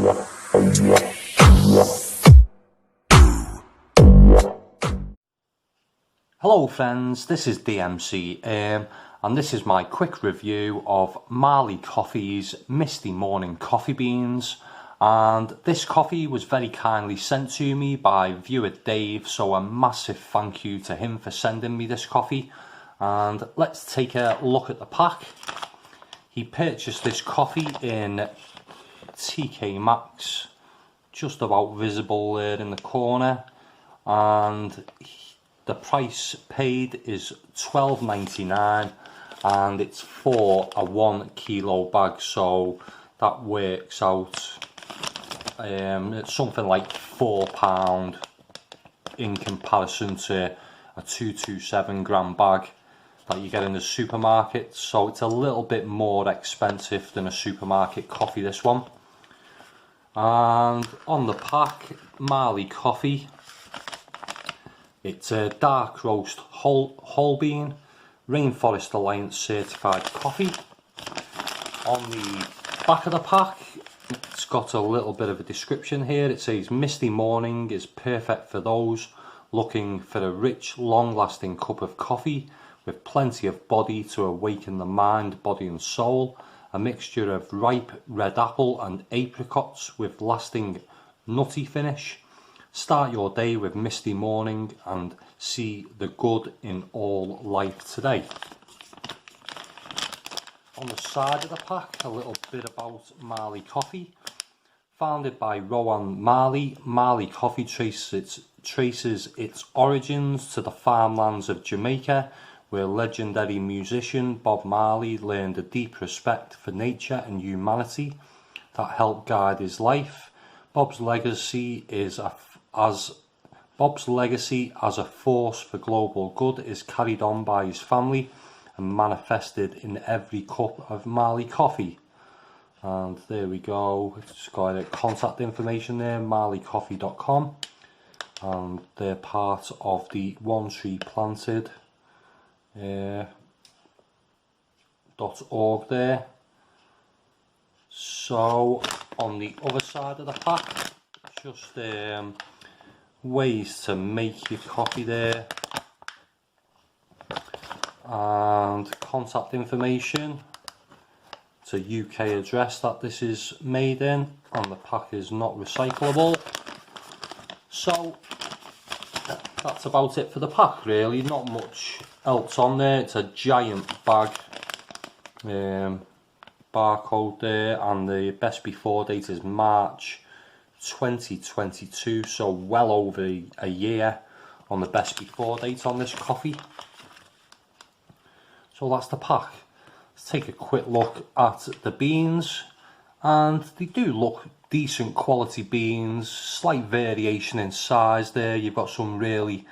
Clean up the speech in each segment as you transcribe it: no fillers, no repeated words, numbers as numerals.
Hello friends, this is DMC and this is my quick review of Marley Coffees Misty Morning coffee beans. And this coffee was very kindly sent to me by viewer Dave, so a massive thank you to him for sending me this coffee. And let's take a look at the pack. He purchased this coffee in TK Maxx, just about visible there in the corner, and the price paid is $12.99 and it's for a 1 kilo bag, so that works out it's something like £4 in comparison to a 227 gram bag that you get in the supermarket. So it's a little bit more expensive than a supermarket coffee, this one. And on the pack, Marley coffee. It's a dark roast whole bean, Rainforest Alliance certified coffee. On the back of the pack, it's got a little bit of a description here. It says Misty Morning is perfect for those looking for a rich, long-lasting cup of coffee with plenty of body to awaken the mind, body and soul. A mixture of ripe red apple and apricots with lasting nutty finish. Start your day with Misty Morning and see the good in all life today. On the side of the pack, a little bit about Marley Coffee. Founded by Rowan Marley, Marley Coffee traces its origins to the farmlands of Jamaica, where legendary musician Bob Marley learned a deep respect for nature and humanity that helped guide his life. Bob's legacy as a force for global good is carried on by his family and manifested in every cup of Marley coffee. And there we go, it's got contact information there, marleycoffee.com, and they're part of the One Tree Planted .org there. So on the other side of the pack, just ways to make your coffee there, and contact information. It's a UK address that this is made in, and the pack is not recyclable. So that's about it for the pack really, not much else on there. It's a giant bag, barcode there, and the best before date is March 2022, so well over a year on the best before date on this coffee. So that's the pack. Let's take a quick look at the beans, and they do look decent quality beans, slight variation in size there. You've got some really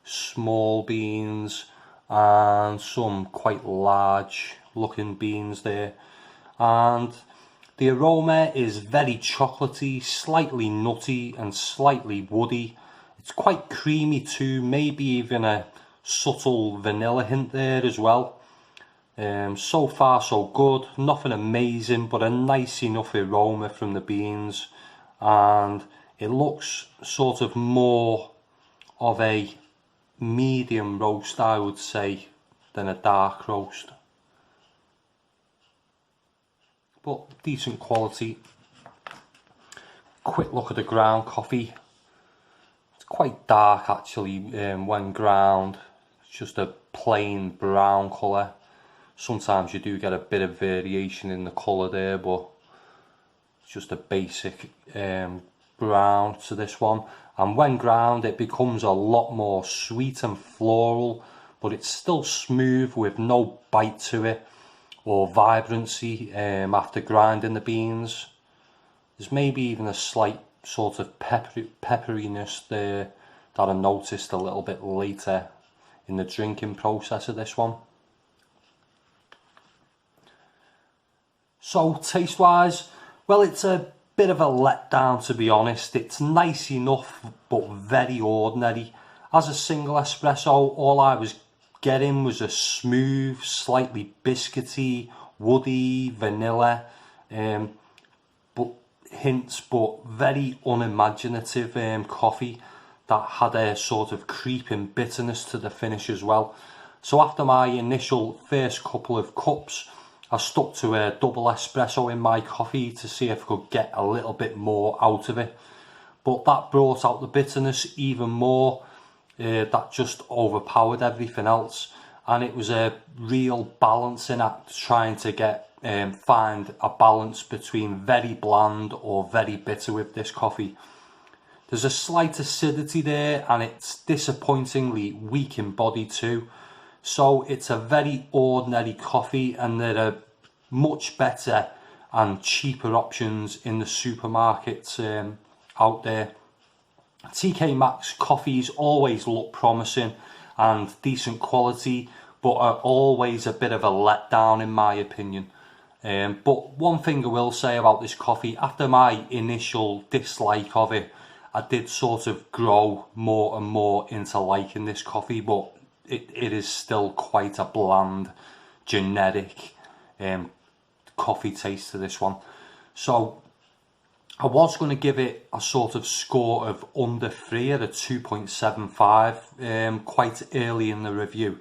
small beans and some quite large looking beans there, and the aroma is very chocolatey, slightly nutty and slightly woody. It's quite creamy too, maybe even a subtle vanilla hint there as well. So far so good, nothing amazing, but a nice enough aroma from the beans, and it looks sort of more of a medium roast, I would say, than a dark roast. But decent quality. Quick look at the ground coffee. It's quite dark actually when ground. It's just a plain brown colour. Sometimes you do get a bit of variation in the colour there, but it's just a basic brown to this one. And when ground it becomes a lot more sweet and floral, but it's still smooth with no bite to it or vibrancy after grinding the beans. There's maybe even a slight sort of pepperiness there that I noticed a little bit later in the drinking process of this one. So taste wise, well, it's a bit of a letdown to be honest. It's nice enough but very ordinary. As a single espresso, all I was getting was a smooth, slightly biscuity, woody, vanilla, but hints but very unimaginative coffee that had a sort of creeping bitterness to the finish as well. So after my initial first couple of cups, I stuck to a double espresso in my coffee to see if I could get a little bit more out of it. But that brought out the bitterness even more. That just overpowered everything else. And it was a real balancing act, trying to find a balance between very bland or very bitter with this coffee. There's a slight acidity there, and it's disappointingly weak in body too. So it's a very ordinary coffee, and there are much better and cheaper options in the supermarkets out there. TK Maxx coffees always look promising and decent quality, but are always a bit of a letdown in my opinion. But one thing I will say about this coffee, after my initial dislike of it, I did sort of grow more and more into liking this coffee, but it is still quite a bland, generic coffee taste to this one. So I was going to give it a sort of score of under 3 at a 2.75 quite early in the review,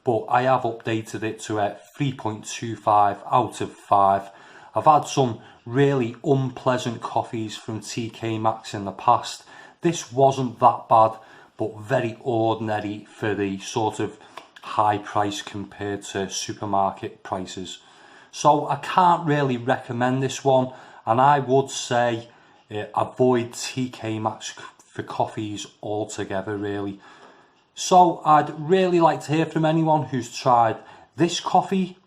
but I have updated it to a 3.25 out of 5. I've had some really unpleasant coffees from TK Maxx in the past. This wasn't that bad, but very ordinary for the sort of high price compared to supermarket prices. So I can't really recommend this one, and I would say avoid TK Maxx for coffees altogether really. So I'd really like to hear from anyone who's tried this coffee,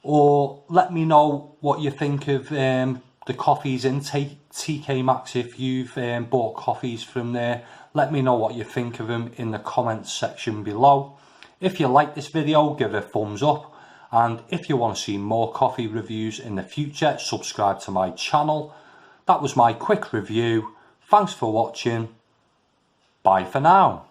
or let me know what you think of the coffees in TK Maxx if you've bought coffees from there. Let me know what you think of them in the comments section below. If you like this video, give it a thumbs up. And if you want to see more coffee reviews in the future, subscribe to my channel. That was my quick review. Thanks for watching. Bye for now.